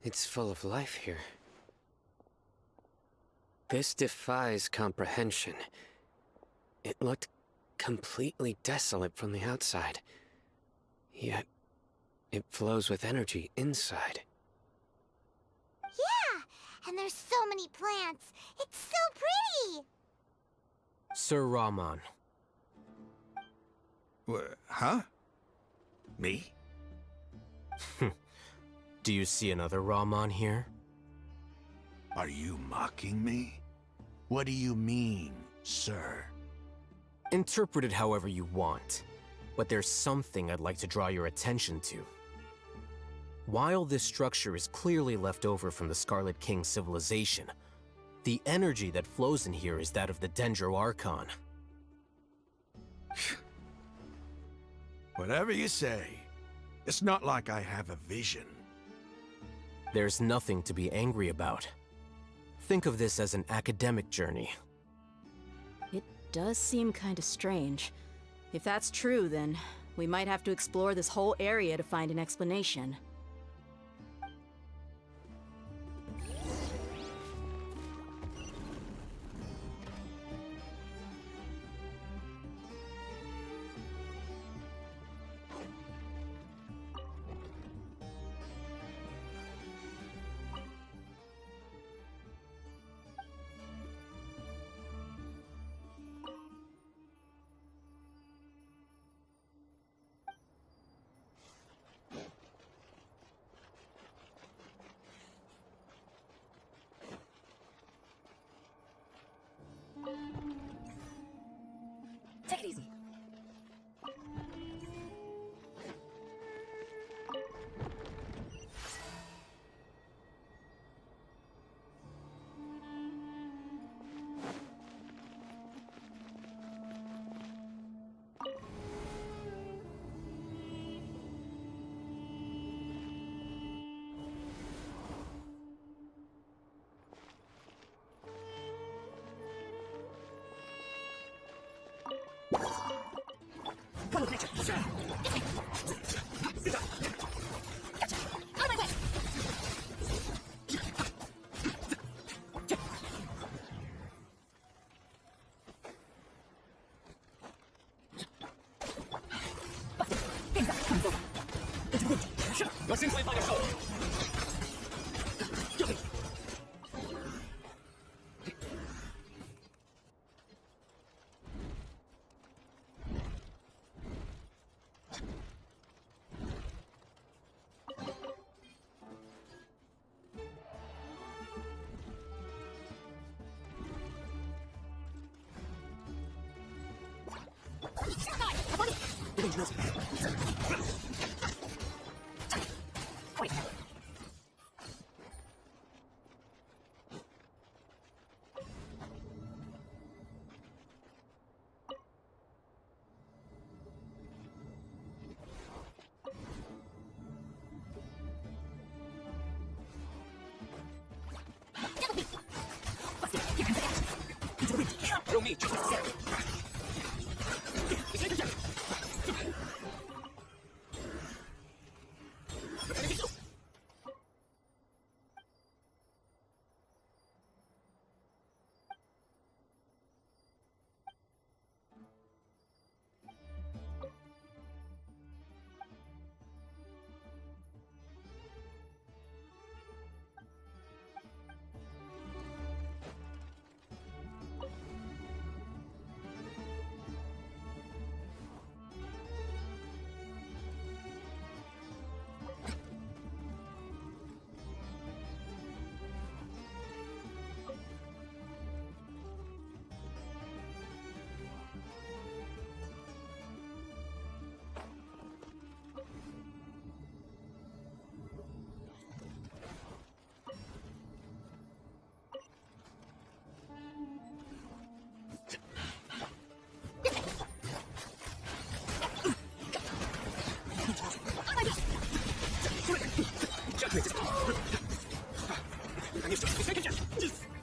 It's full of life here. This defies comprehension. It looked completely desolate from the outside. Yet, it flows with energy inside. Yeah! And there's so many plants! It's so pretty! Sir Rahman. Huh? Me? Do you see another Rahman here? Are you mocking me? What do you mean, sir? Interpret it however you want, but there's something I'd like to draw your attention to. While this structure is clearly left over from the Scarlet King civilization, the energy that flows in here is that of the Dendro Archon. Whatever you say. It's not like I have a vision. There's nothing to be angry about. Think of this as an academic journey. It does seem kinda strange. If that's true, then we might have to explore this whole area to find an explanation. Take it easy. Come with nature. Gotcha. Out of my way.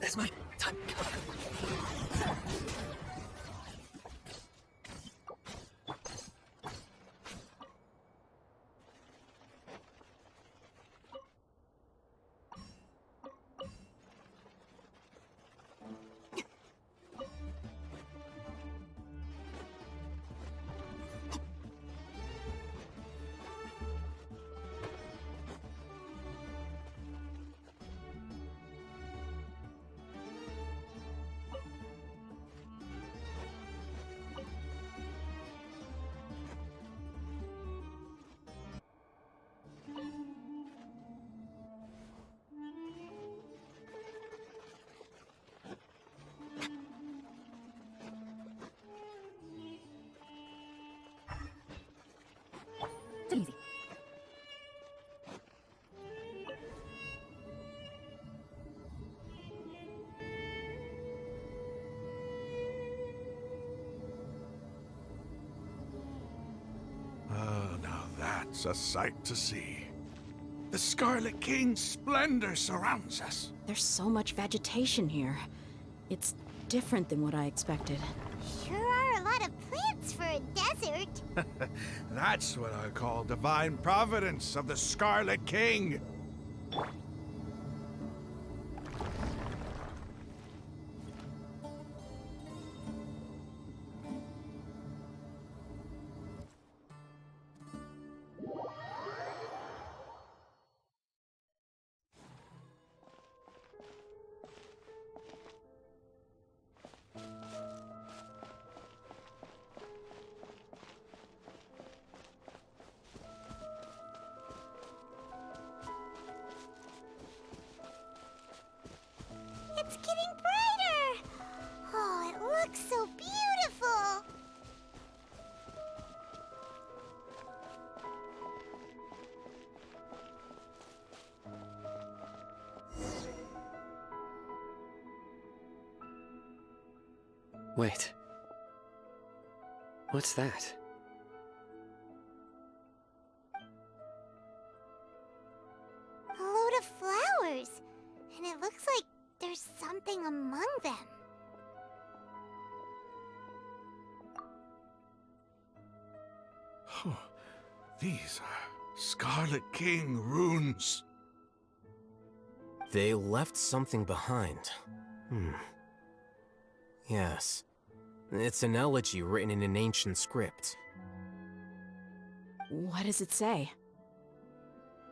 That's my time. It's a sight to see. The Scarlet King's splendor surrounds us. There's so much vegetation here. It's different than what I expected. Sure are a lot of plants for a desert. That's what I call divine providence of the Scarlet King. It's getting brighter! Oh, it looks so beautiful! Wait. What's that? A load of flowers. And it looks like there's something among them. These are Scarlet King runes. They left something behind. Yes. It's an elegy written in an ancient script. What does it say?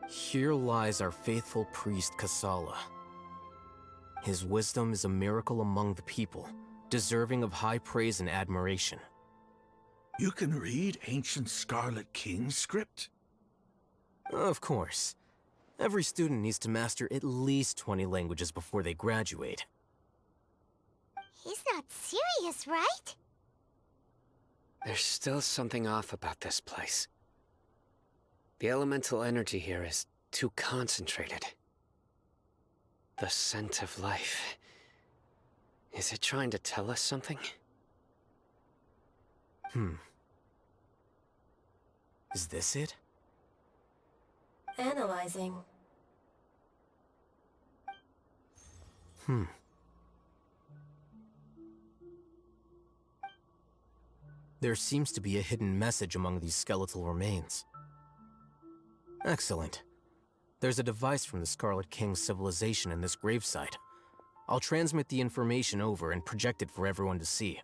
Here lies our faithful priest Kasala. His wisdom is a miracle among the people, deserving of high praise and admiration. You can read ancient Scarlet King script? Of course. Every student needs to master at least 20 languages before they graduate. He's not serious, right? There's still something off about this place. The elemental energy here is too concentrated. The scent of life. Is it trying to tell us something? Is this it? Analyzing. There seems to be a hidden message among these skeletal remains. Excellent. There's a device from the Scarlet King's civilization in this gravesite. I'll transmit the information over and project it for everyone to see.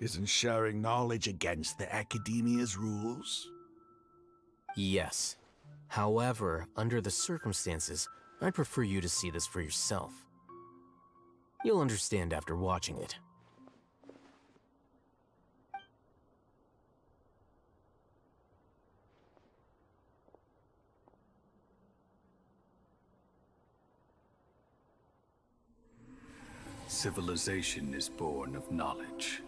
Isn't sharing knowledge against the Academia's rules? Yes. However, under the circumstances, I'd prefer you to see this for yourself. You'll understand after watching it. Civilization is born of knowledge,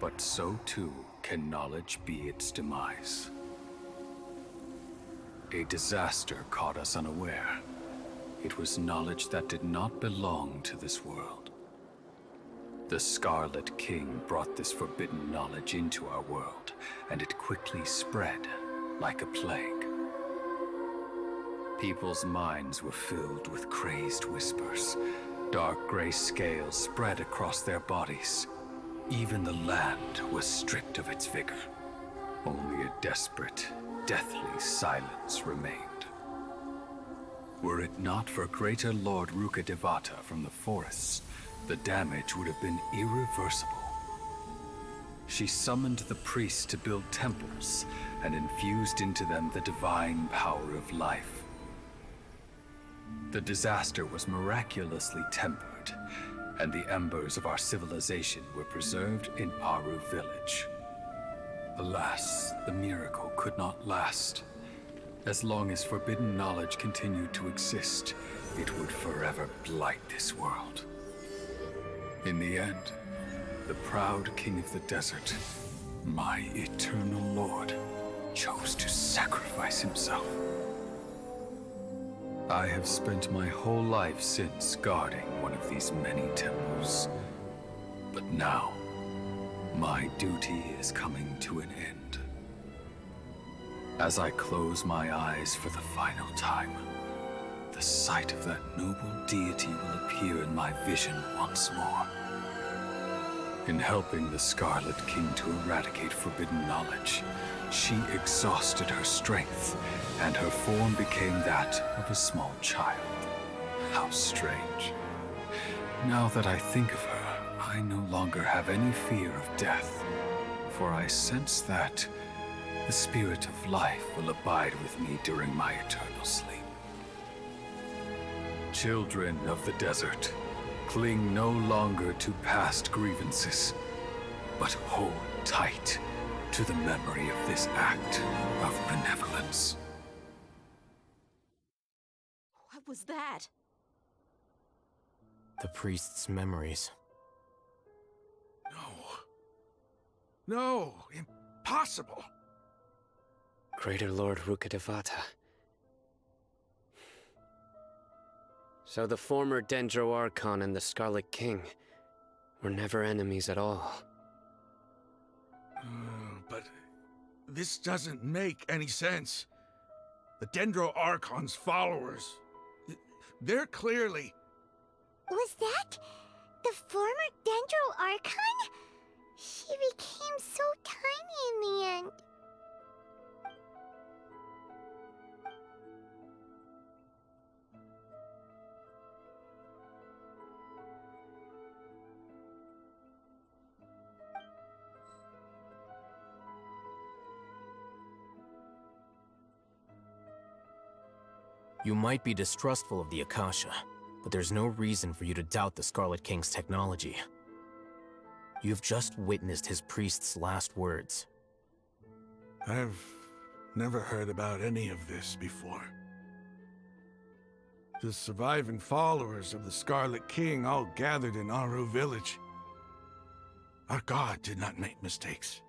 but so too can knowledge be its demise. A disaster caught us unaware. It was knowledge that did not belong to this world. The Scarlet King brought this forbidden knowledge into our world, and it quickly spread like a plague. People's minds were filled with crazed whispers. Dark gray scales spread across their bodies. Even the land was stripped of its vigor. Only a desperate, deathly silence remained. Were it not for greater Lord Rukkhadevata from the forests, the damage would have been irreversible. She summoned the priests to build temples and infused into them the divine power of life. The disaster was miraculously tempered, and the embers of our civilization were preserved in Aru village. Alas, the miracle could not last. As long as forbidden knowledge continued to exist, it would forever blight this world. In the end, the proud king of the desert, my eternal lord, chose to sacrifice himself. I have spent my whole life since guarding one of these many temples. But now, my duty is coming to an end. As I close my eyes for the final time, the sight of that noble deity will appear in my vision once more. In helping the Scarlet King to eradicate forbidden knowledge, she exhausted her strength, and her form became that of a small child. How strange. Now that I think of her, I no longer have any fear of death, for I sense that the spirit of life will abide with me during my eternal sleep. Children of the desert, cling no longer to past grievances, but hold tight to the memory of this act of benevolence. What was that? The priest's memories. No, impossible. Greater Lord Rukkhadevata. So the former Dendro Archon and the Scarlet King were never enemies at all. But this doesn't make any sense. The Dendro Archon's followers, they're clearly... Was that the former Dendro Archon? She became so tiny in the end. You might be distrustful of the Akasha, but there's no reason for you to doubt the Scarlet King's technology. You've just witnessed his priest's last words. I've never heard about any of this before. The surviving followers of the Scarlet King all gathered in Aru village. Our god did not make mistakes.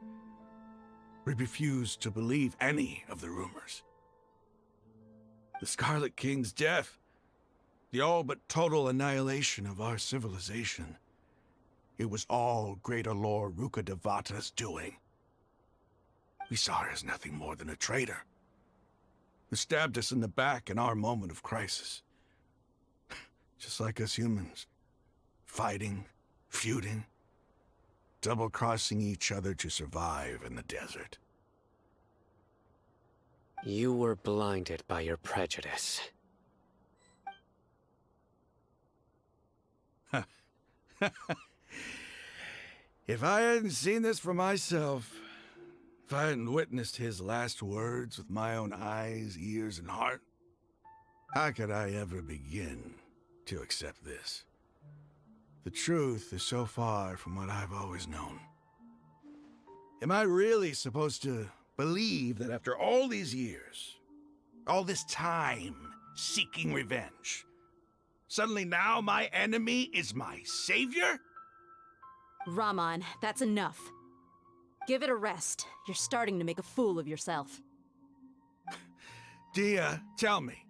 We refused to believe any of the rumors. The Scarlet King's death, the all but total annihilation of our civilization, it was all Greater Lord Rukkhadevata's doing. We saw her as nothing more than a traitor, who stabbed us in the back in our moment of crisis. Just like us humans, fighting, feuding, double-crossing each other to survive in the desert. You were blinded by your prejudice. If I hadn't seen this for myself, if I hadn't witnessed his last words with my own eyes, ears, and heart, how could I ever begin to accept this? The truth is so far from what I've always known. Am I really supposed to believe that after all these years, all this time seeking revenge, suddenly now my enemy is my savior? Raman, that's enough. Give it a rest. You're starting to make a fool of yourself. Dia, tell me.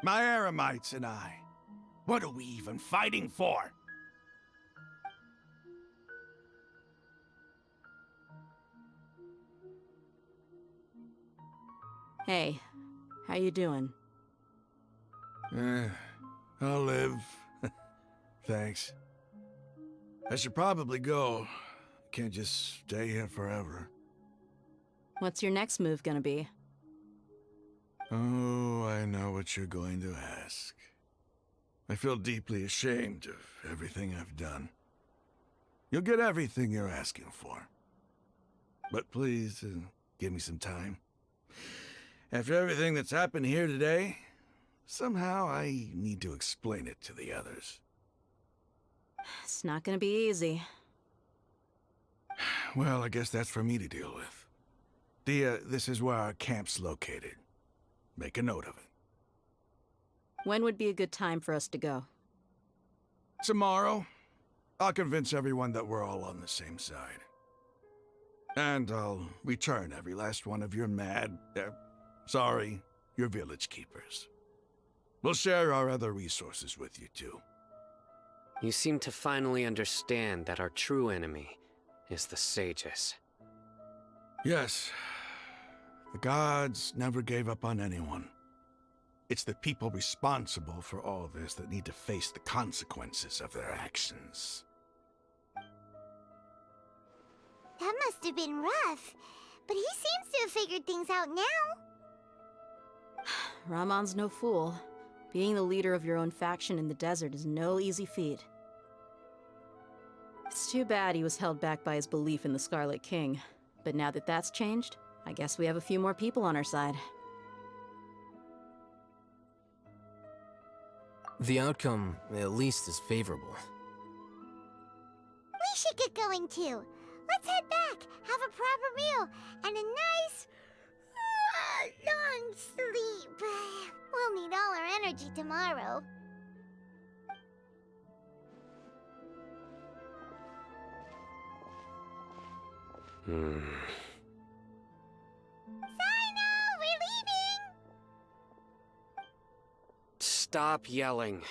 My Eremites and I, what are we even fighting for? Hey, how you doing? I'll live. Thanks. I should probably go. Can't just stay here forever. What's your next move gonna be? Oh, I know what you're going to ask. I feel deeply ashamed of everything I've done. You'll get everything you're asking for. But please, give me some time. After everything that's happened here today, somehow I need to explain it to the others. It's not gonna be easy. Well, I guess that's for me to deal with. Dia, this is where our camp's located. Make a note of it. When would be a good time for us to go? Tomorrow, I'll convince everyone that we're all on the same side. And I'll return every last one of your your village keepers. We'll share our other resources with you too. You seem to finally understand that our true enemy is the sages. Yes, The gods never gave up on anyone. It's the people responsible for all this that need to face the consequences of their actions. That must have been rough, but he seems to have figured things out now. Ramon's no fool. Being the leader of your own faction in the desert is no easy feat. It's too bad he was held back by his belief in the Scarlet King. But now that that's changed, I guess we have a few more people on our side. The outcome, at least, is favorable. We should get going too. Let's head back, have a proper meal, and a nice, long sleep. We'll need all our energy tomorrow. Sino, we're leaving! Stop yelling.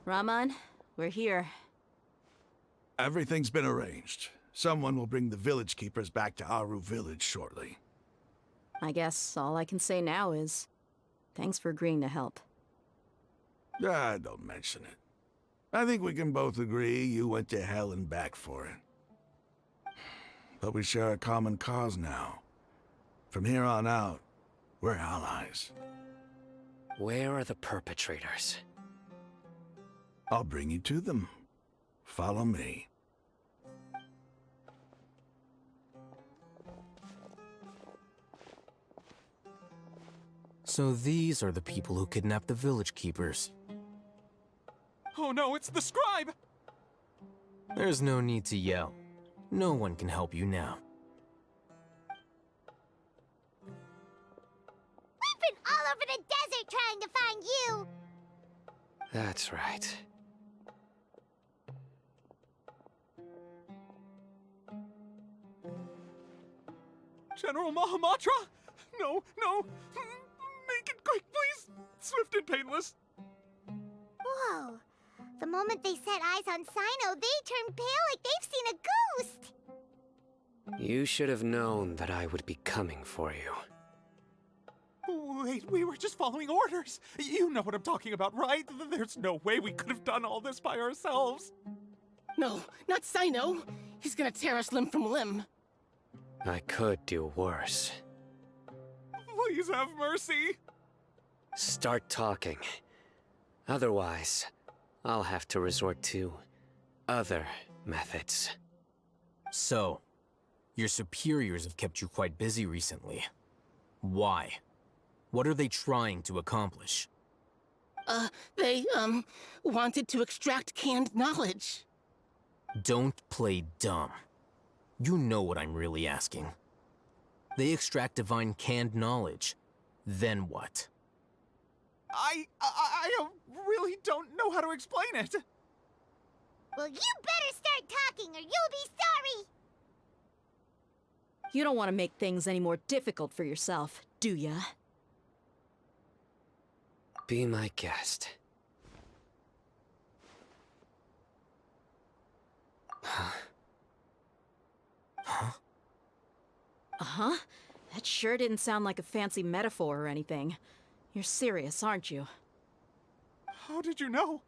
Ramon, we're here. Everything's been arranged. Someone will bring the village keepers back to Aru village shortly. I guess all I can say now is, thanks for agreeing to help. Don't mention it. I think we can both agree you went to hell and back for it. But we share a common cause now. From here on out, we're allies. Where are the perpetrators? I'll bring you to them. Follow me. So these are the people who kidnapped the village keepers. Oh no, it's the scribe! There's no need to yell. No one can help you now. We've been all over the desert trying to find you! That's right. General Mahamatra? No, no! Make it quick, please! Swift and painless! Whoa. The moment they set eyes on Sino, they turn pale like they've seen a ghost! You should have known that I would be coming for you. Wait, we were just following orders! You know what I'm talking about, right? There's no way we could have done all this by ourselves! No, not Sino. He's gonna tear us limb from limb. I could do worse. Please have mercy! Start talking. Otherwise, I'll have to resort to other methods. So, your superiors have kept you quite busy recently. Why? What are they trying to accomplish? They, wanted to extract canned knowledge. Don't play dumb. You know what I'm really asking. They extract divine canned knowledge. Then what? I really don't know how to explain it. Well, you better start talking or you'll be sorry! You don't want to make things any more difficult for yourself, do ya? Be my guest. Huh? Huh? Uh-huh. That sure didn't sound like a fancy metaphor or anything. You're serious, aren't you? How did you know?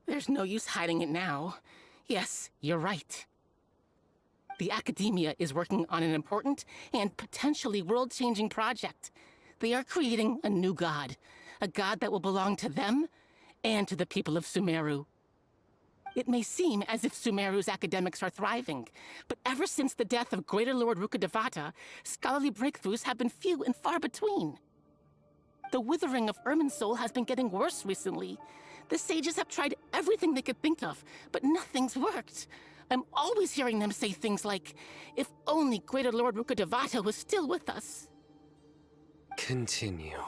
There's no use hiding it now. Yes, you're right. The Academia is working on an important and potentially world-changing project. They are creating a new god. A god that will belong to them and to the people of Sumeru. It may seem as if Sumeru's academics are thriving, but ever since the death of Greater Lord Rukkhadevata, scholarly breakthroughs have been few and far between. The withering of Irminsul has been getting worse recently. The sages have tried everything they could think of, but nothing's worked. I'm always hearing them say things like, if only Greater Lord Rukkhadevata was still with us. Continue.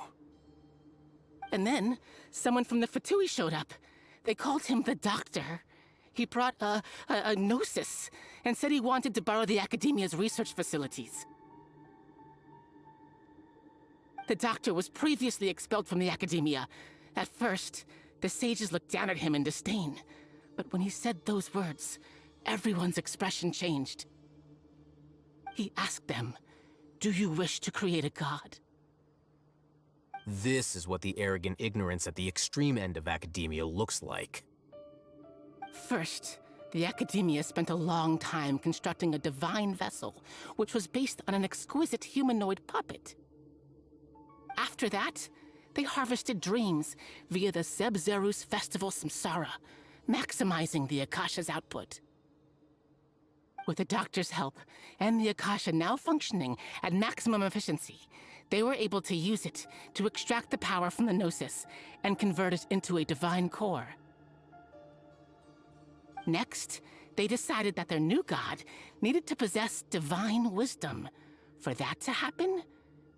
And then, someone from the Fatui showed up. They called him the Doctor. He brought a gnosis and said he wanted to borrow the Academia's research facilities. The Doctor was previously expelled from the Academia. At first, the sages looked down at him in disdain. But when he said those words, everyone's expression changed. He asked them, "Do you wish to create a god?" This is what the arrogant ignorance at the extreme end of academia looks like. First, the Academia spent a long time constructing a divine vessel, which was based on an exquisite humanoid puppet. After that, they harvested dreams via the Zeb-Zerus Festival Samsara, maximizing the Akasha's output. With the Doctor's help, and the Akasha now functioning at maximum efficiency, they were able to use it to extract the power from the Gnosis and convert it into a divine core. Next, they decided that their new god needed to possess divine wisdom. For that to happen,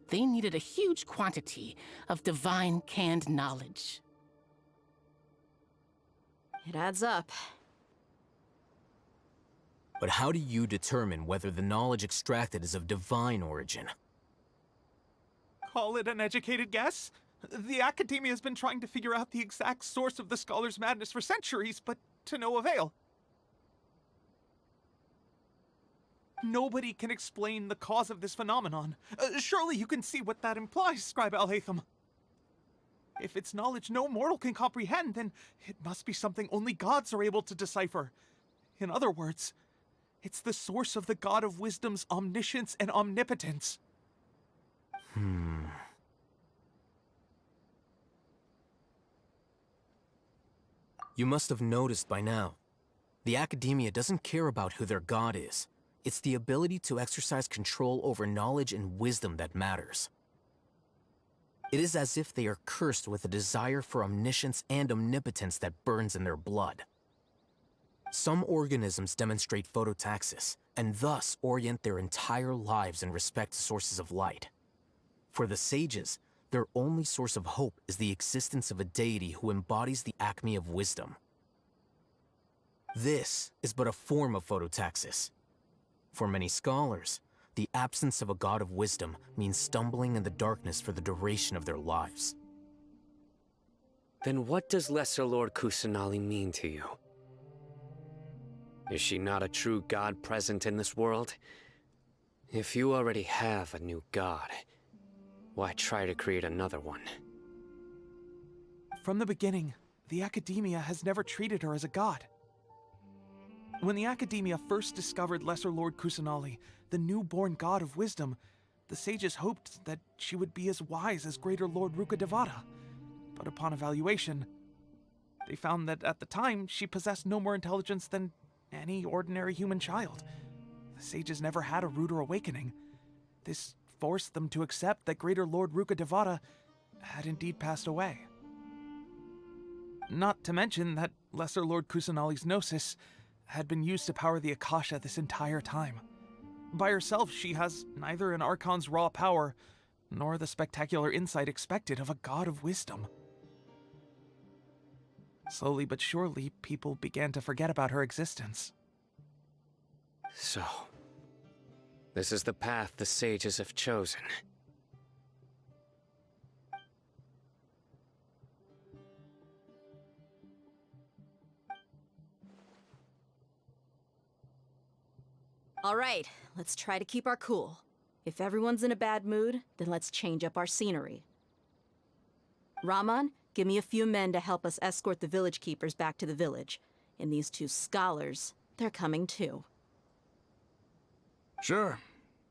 they needed a huge quantity of divine canned knowledge. It adds up. But how do you determine whether the knowledge extracted is of divine origin? Call it an educated guess? The Academia has been trying to figure out the exact source of the Scholar's madness for centuries, but to no avail. Nobody can explain the cause of this phenomenon. Surely you can see what that implies, Scribe Al-Haytham. If it's knowledge no mortal can comprehend, then it must be something only gods are able to decipher. In other words, it's the source of the God of Wisdom's omniscience and omnipotence. You must have noticed by now. The Academia doesn't care about who their god is. It's the ability to exercise control over knowledge and wisdom that matters. It is as if they are cursed with a desire for omniscience and omnipotence that burns in their blood. Some organisms demonstrate phototaxis, and thus orient their entire lives in respect to sources of light. For the sages, their only source of hope is the existence of a deity who embodies the acme of wisdom. This is but a form of phototaxis. For many scholars, the absence of a god of wisdom means stumbling in the darkness for the duration of their lives. Then what does Lesser Lord Kusanali mean to you? Is she not a true god present in this world? If you already have a new god, why try to create another one? From the beginning, the Academia has never treated her as a god. When the Academia first discovered Lesser Lord Kusanali, the newborn god of wisdom, the sages hoped that she would be as wise as Greater Lord Rukkhadevata. But upon evaluation, they found that at the time, she possessed no more intelligence than any ordinary human child. The sages never had a ruder awakening. This forced them to accept that Greater Lord Rukkhadevata had indeed passed away. Not to mention that Lesser Lord Kusanali's gnosis had been used to power the Akasha this entire time. By herself, she has neither an Archon's raw power, nor the spectacular insight expected of a god of wisdom. Slowly but surely, people began to forget about her existence. So, this is the path the sages have chosen. All right, let's try to keep our cool. If everyone's in a bad mood, then let's change up our scenery. Rahman, give me a few men to help us escort the village keepers back to the village. And these two scholars, they're coming too. Sure,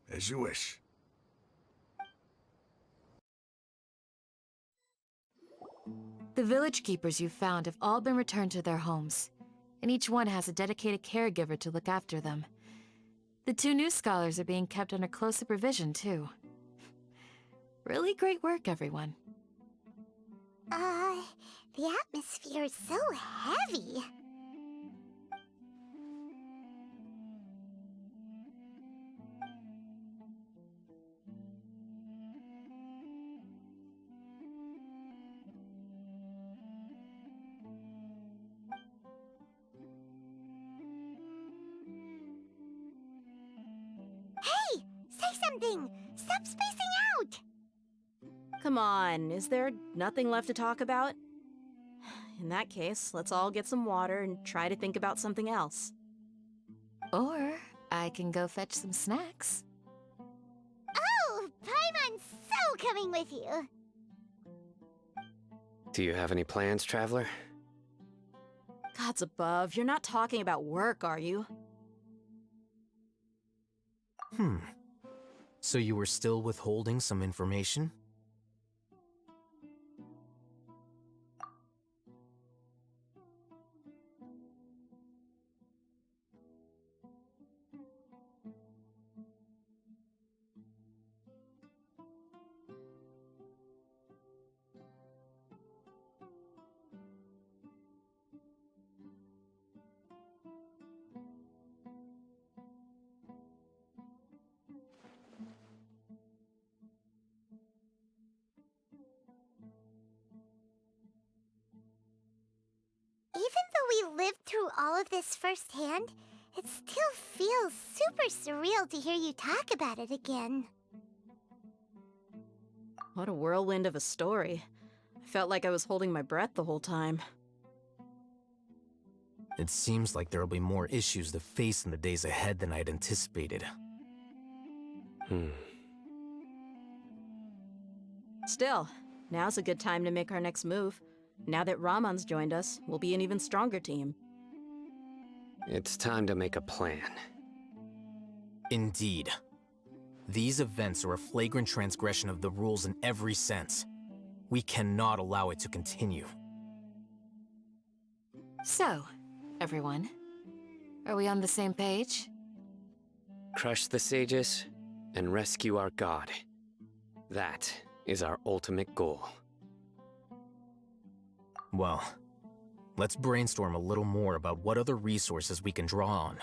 as you wish. The village keepers you've found have all been returned to their homes, and each one has a dedicated caregiver to look after them. The two new scholars are being kept under close supervision, too. Really great work, everyone. The atmosphere is so heavy. something! Stop spacing out! Come on, is there nothing left to talk about? In that case, let's all get some water and try to think about something else. Or I can go fetch some snacks. Oh, Paimon's so coming with you! Do you have any plans, Traveler? Gods above, you're not talking about work, are you? So you were still withholding some information? Even though we lived through all of this firsthand, it still feels super surreal to hear you talk about it again. What a whirlwind of a story. I felt like I was holding my breath the whole time. It seems like there'll be more issues to face in the days ahead than I'd anticipated. Still, now's a good time to make our next move. Now that Ramon's joined us, we'll be an even stronger team. It's time to make a plan. Indeed. These events are a flagrant transgression of the rules in every sense. We cannot allow it to continue. So, everyone, are we on the same page? Crush the sages and rescue our god. That is our ultimate goal. Well, let's brainstorm a little more about what other resources we can draw on.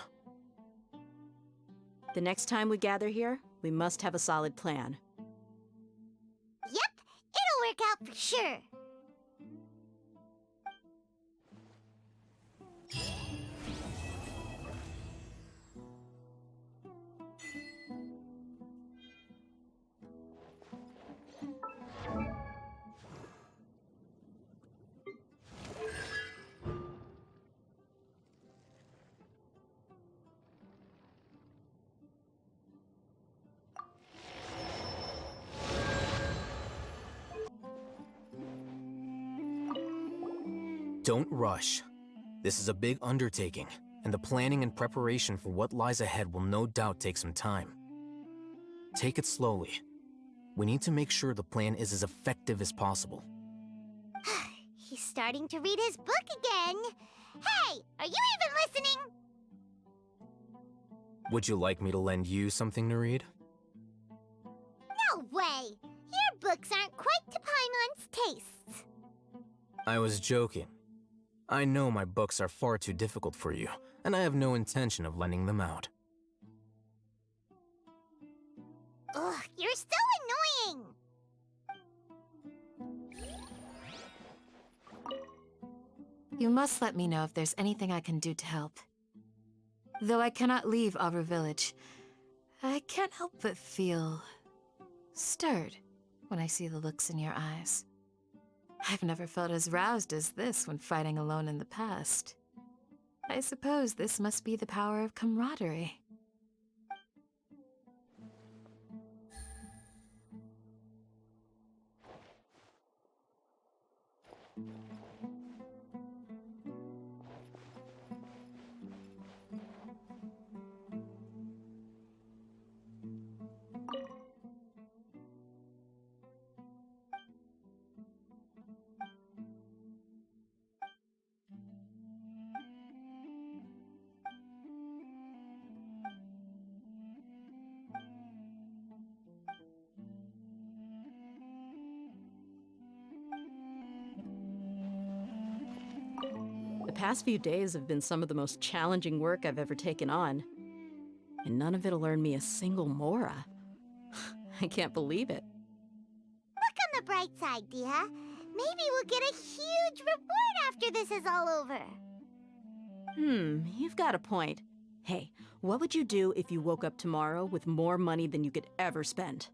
The next time we gather here, we must have a solid plan. Yep, it'll work out for sure. Don't rush. This is a big undertaking, and the planning and preparation for what lies ahead will no doubt take some time. Take it slowly. We need to make sure the plan is as effective as possible. He's starting to read his book again. Hey, are you even listening? Would you like me to lend you something to read? No way! Your books aren't quite to Paimon's tastes. I was joking. I know my books are far too difficult for you, and I have no intention of lending them out. Ugh, you're so annoying! You must let me know if there's anything I can do to help. Though I cannot leave Aru Village, I can't help but feel stirred when I see the looks in your eyes. I've never felt as roused as this when fighting alone in the past. I suppose this must be the power of camaraderie. The past few days have been some of the most challenging work I've ever taken on. And none of it'll earn me a single Mora. I can't believe it. Look on the bright side, Dia. Maybe we'll get a huge reward after this is all over. You've got a point. Hey, what would you do if you woke up tomorrow with more money than you could ever spend?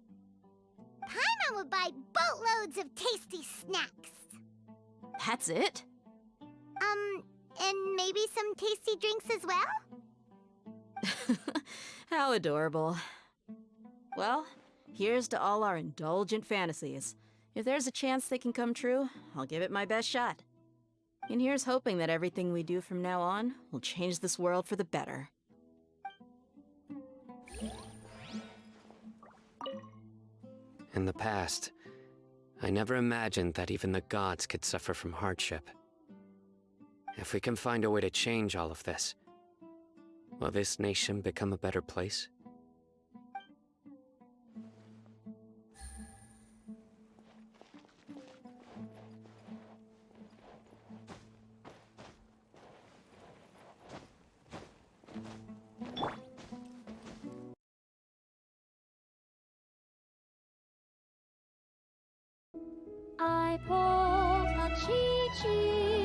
Paimon would buy boatloads of tasty snacks. That's it? And maybe some tasty drinks as well? How adorable. Well, here's to all our indulgent fantasies. If there's a chance they can come true, I'll give it my best shot. And here's hoping that everything we do from now on will change this world for the better. In the past, I never imagined that even the gods could suffer from hardship. If we can find a way to change all of this, will this nation become a better place? I pulled a Chi-Chi